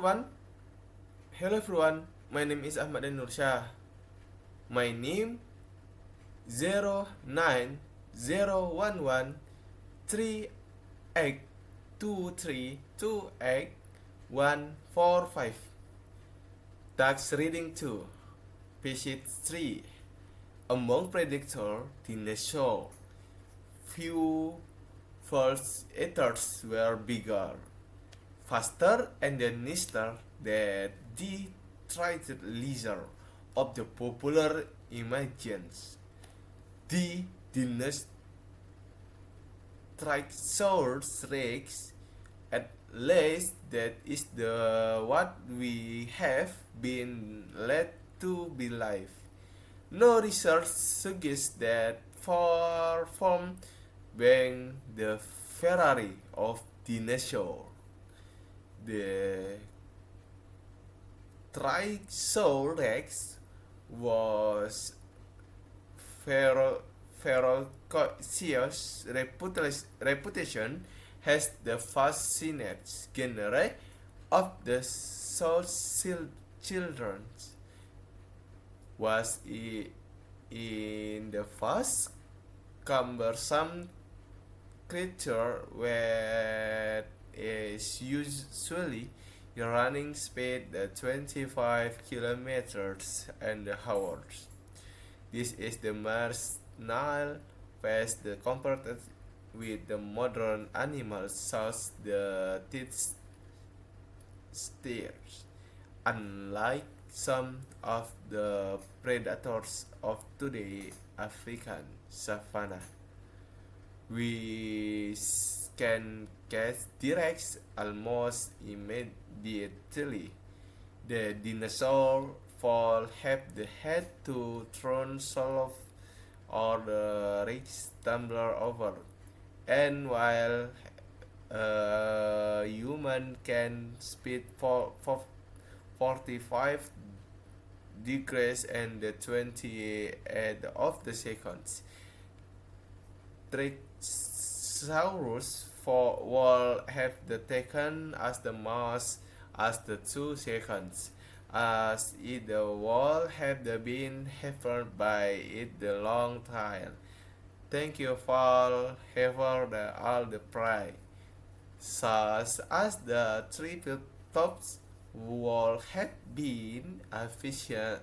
everyone. Hello everyone. My name is Ahmad dan Nursyah. My name 09011382328 Tax reading 2. Page 3. Among predictor dinosaur, few first eaters were bigger, faster and nicer than the tritid lizard of the popular imagines. The Dinosaurus rex, at least that is the what we have been led to believe. No research suggests that far from being the Ferrari of dinosaur, the Triceratops rex was ferocious reputation has the fascinating genre of the social children was in the fast cumbersome creature where is usually running speed at 25 kilometers an hour. This is the marginal phase compared with the modern animals such the teeth steers. Unlike some of the predators of today African savanna, we can catch T-Rex almost immediately. The dinosaur fall have the head to thrown off or the reach tumbler over, and while a human can speed for 45 degrees and 28 of the seconds, Triceratops will have the taken as the most as the 2 seconds, as it will have been hampered by it the long time. Thank you for having all the prey, such as the triceratops would have been affiliated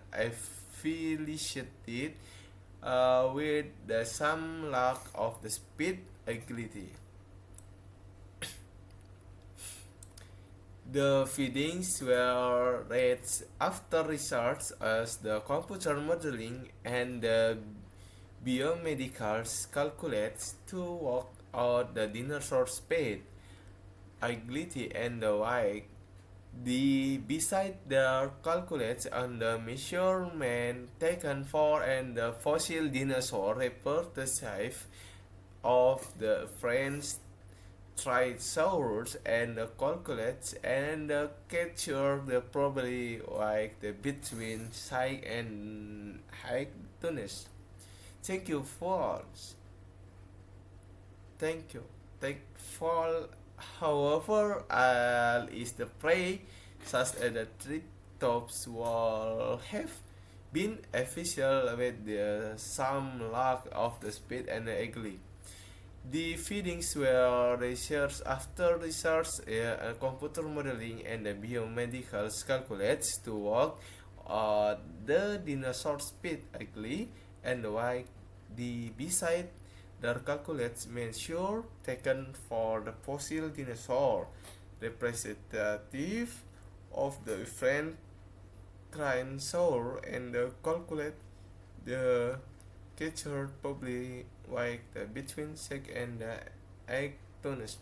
with some lack of the speed agility. The findings were read after research as the computer modeling and the biomedicals calculates to work out the dinosaur speed, agility, and the weight. Beside the calculates and the measurement taken for and the fossil dinosaur representative of the French Triceratops and the calculates and the capture the probably like the between size and height tunnels. Thank you for thank you. Thank for however is the prey such as the triceratops will have been official with the some lack of the speed and the agility. The findings were researched after research, computer modeling, and the biomedical calculates to work the dinosaur speed agility and why the beside the calculates measure taken for the fossil dinosaur representative of the different dinosaur and calculate the capture probably like between 6 and 8 tons.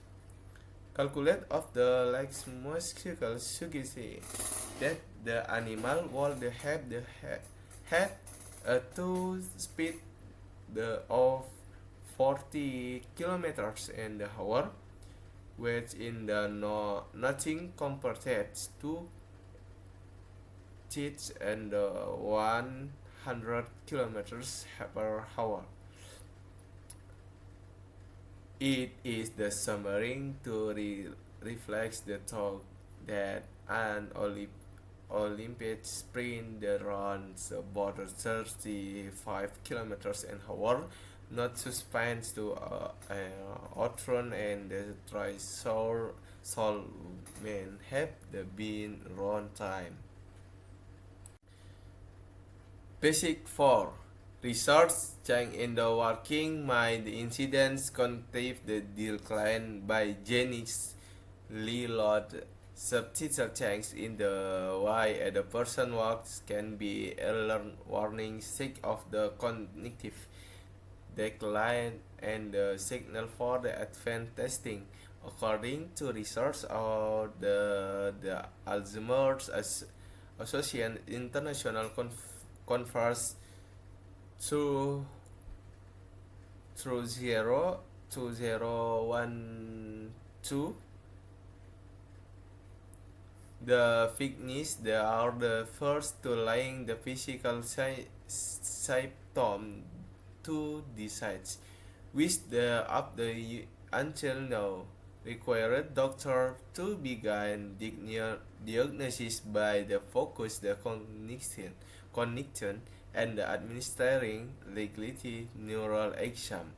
Calculate of the legs muscular suggestion that the animal would have the had to speed of 40 kilometers an hour, which in the nothing compared to teach and 100 kilometers per hour. It is the summary to reflect the thought that an Olympic sprint that runs about 35 kilometers an hour, not suspend to outrun and the triathlon have the been run time. Basic 4. Research change in the working mind incidents contain the decline by Janice Lillard. Subtitle change in the way a person walks can be a warning sign of the cognitive decline and the signal for the advanced testing. According to research of the Alzheimer's Association International Conference through 2012, the fitness they are the first to laying the physical symptom to disease, which the up the until now required doctor to begin diagnosis by the focus the cognition and the administering legality neural exam.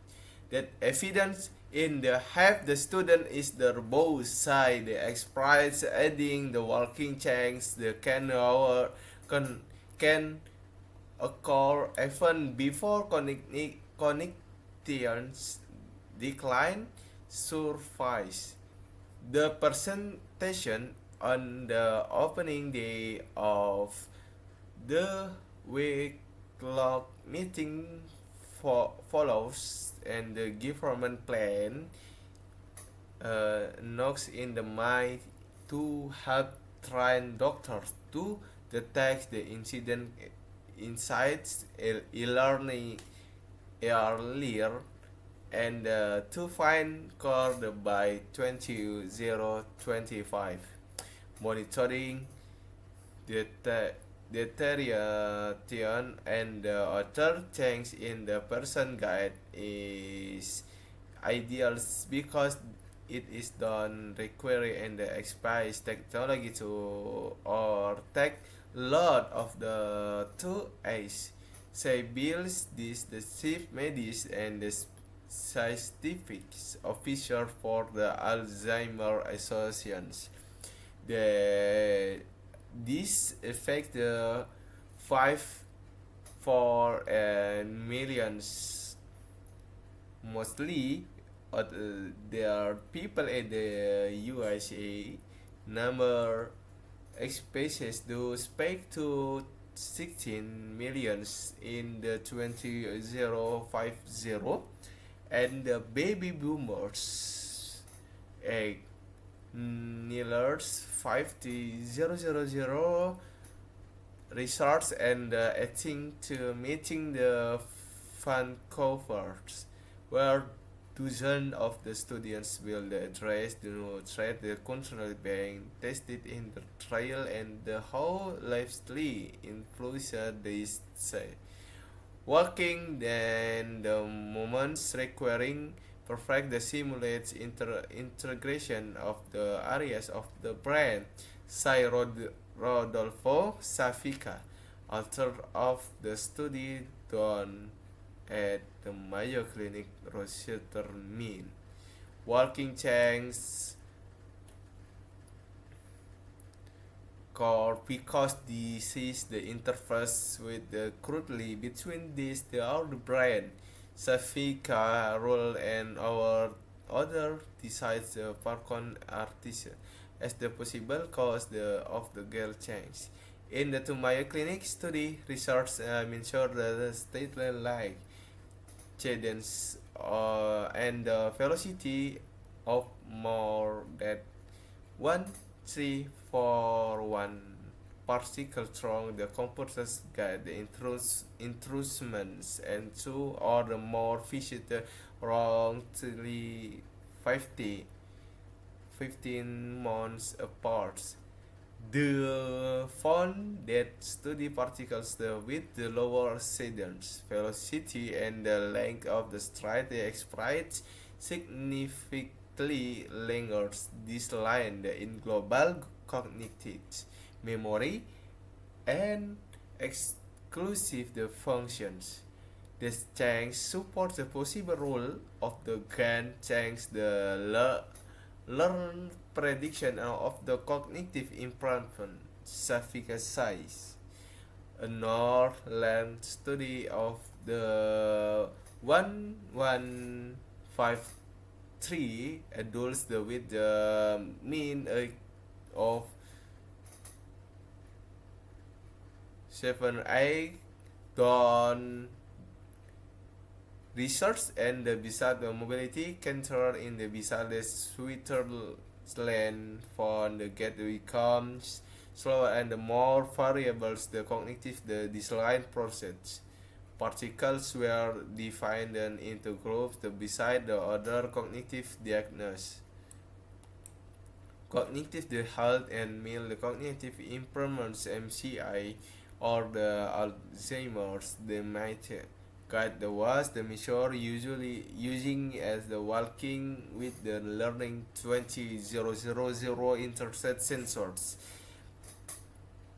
That evidence in the have the student is the both side the express adding the working change the can occur even before cognitions decline surface. The presentation on the opening day of the week clock meeting follows and the government plan knocks in the mind to help train doctors to detect the incident insights e-learning earlier and to find cure by 2025. Monitoring the deterioration and other change in the person guide is ideal because it is done require and the expires technology to or take lot of the two A's. Say builds this the chief medicine and the scientific officer for the Alzheimer Associations. The this affect the 5 4 and millions mostly there are people in the USA number species do speak to 16 millions in the 2050 and the baby boomers Nillers 50000 research and acting to meeting the Vancouver's where dozens of the students will address the threat the control being tested in the trial and the how lively influence they say working then the moments requiring perfect the simulates integration of the areas of the brain, say Rodolfo Safica, author of the study done at the Mayo Clinic Rochester, Maine. Working change core because this is the interface with the crudely between these the our brain. Safika role and our other decides the Parcon artisan as the possible cause of the girl change. In the Mayo Clinic study, research ensured that the state like cadence and the velocity of more than 1,341 particle strong the computers guide the intrusions and two or the more visited wrongly 15 months apart. The found that study particles with the lower cadence velocity and the length of the stride express significantly longer this line in global cognitive memory and exclusive the functions. This change supports the possible role of the grand change the learn prediction of the cognitive improvement efficacy. A Northland study of the 1153 adults with the mean age of 7 8 done research and the beside the mobility control in the beside the Switzerland for the get becomes slower and the more variables the cognitive the design process. Particles were defined into groups the beside the other cognitive diagnosis. Cognitive the health and meal the cognitive impairments MCI or the Alzheimer's dementia guide the was the measure usually using as the walking with the learning 20000 interset sensors.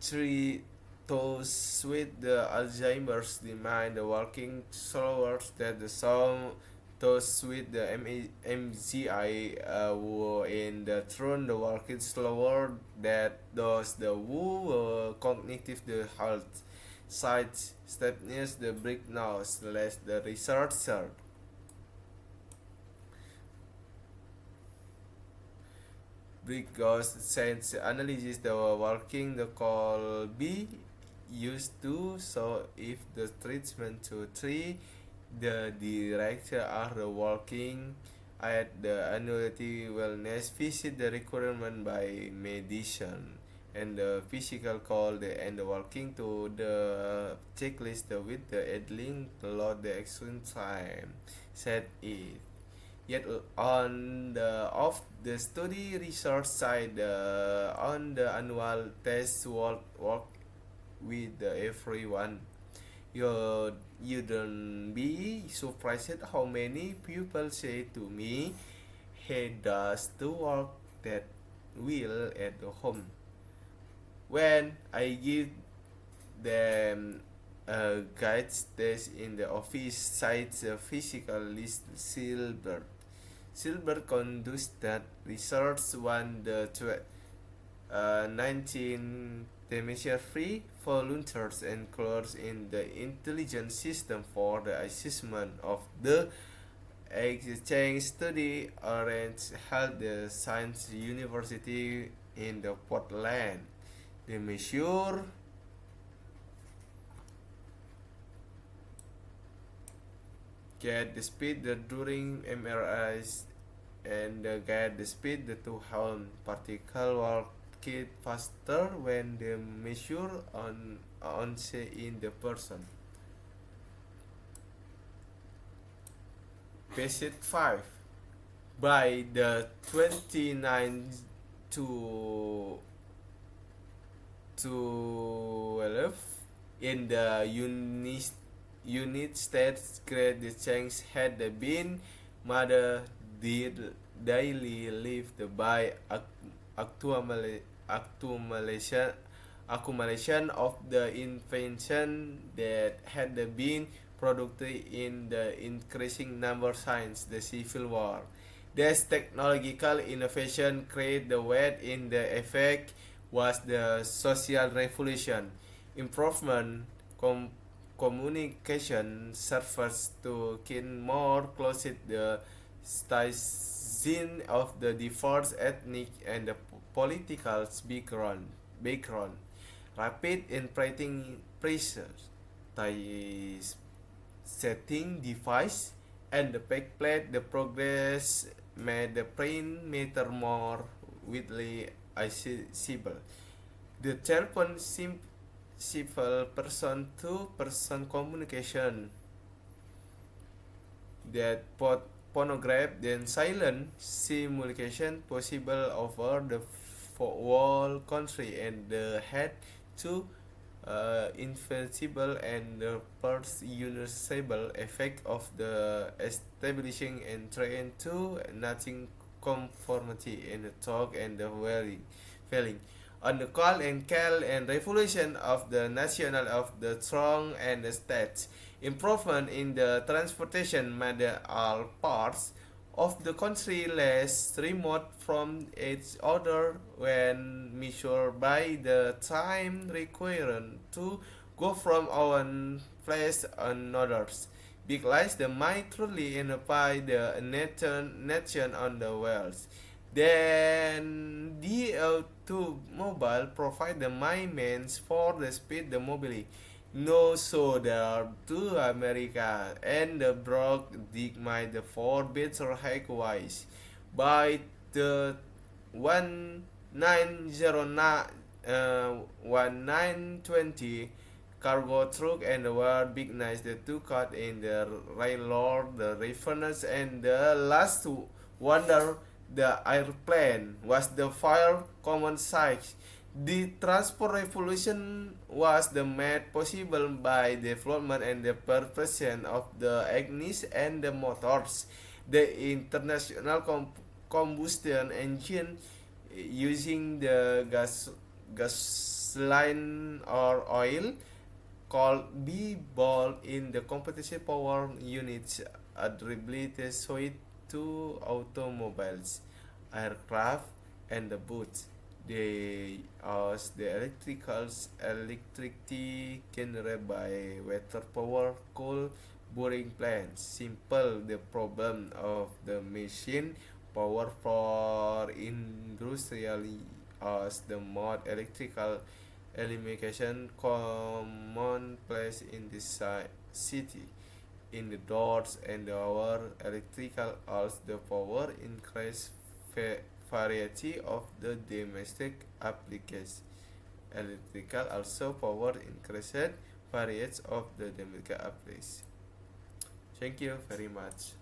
Three those with the Alzheimer's demand the walking slower than the some those with the MCI were in the turn the walking slower that those the who cognitive the health side steepness the breakdowns less the researcher because since analysis the working the call be used to so if the treatment to three the director are the working at the annuity wellness visit the requirement by medicine and the physical call the and the working to the checklist with the idling load the action time set it. Yet on the of the study research side on the annual test work with everyone. You don't be surprised how many people say to me he does the work that will at home. When I give them a guide test in the office cites a physical list Silbert conducts that research one the 19 dementia-free volunteers included in the intelligence system for the assessment of the exchange study arranged held the Science University in the Portland. They measure get the speed the during MRIs and get the speed the two helm particle work it faster when they measure on say in the person. Page 5 by the 29th to 12 in the United States great the change had been mother did daily lived by accumulation of the invention that had been produced in the increasing number since the Civil War. This technological innovation created the weight in the effect was the social revolution. Improvement communication serves to kin more closely the staging of the diverse ethnic and the political background. Rapid imprinting pressures, setting device, and the backplate the progress made the print matter more widely accessible. The telephone simple person-to-person communication that both phonograph and silent simulation possible over the whole country and had to invincible and the first usable effect of the establishing and trying to nothing conformity in the talk and the failing. on the call and call and revolution of the national of the strong and the states. Improvement in the transportation made all parts of the country less remote from each other when measured by the time required to go from one place to another. Because the might truly unify the nation on the world. Then the automobile provide the main means for the speed the mobility. No soda to America and the broke dignified the four better highways by the 1920 cargo truck and the were big nice the two cut in the railroad the refiners and the last wonder the airplane was the fire common size. The transport revolution was the made possible by the development and the perfection of the engines and the motors. The international combustion engine using the gasoline or oil called B-ball in the competition power units attributed solely to automobiles, aircraft, and the boats. They use the electricity generated by water power coal boring plants. Simple the problem of the machine power for industrial as the mod electrical elimination commonplace in this city. In the doors and our electrical as the power increase variety of the domestic applications. Electrical also power increased variety of the domestic applications. Thank you very much.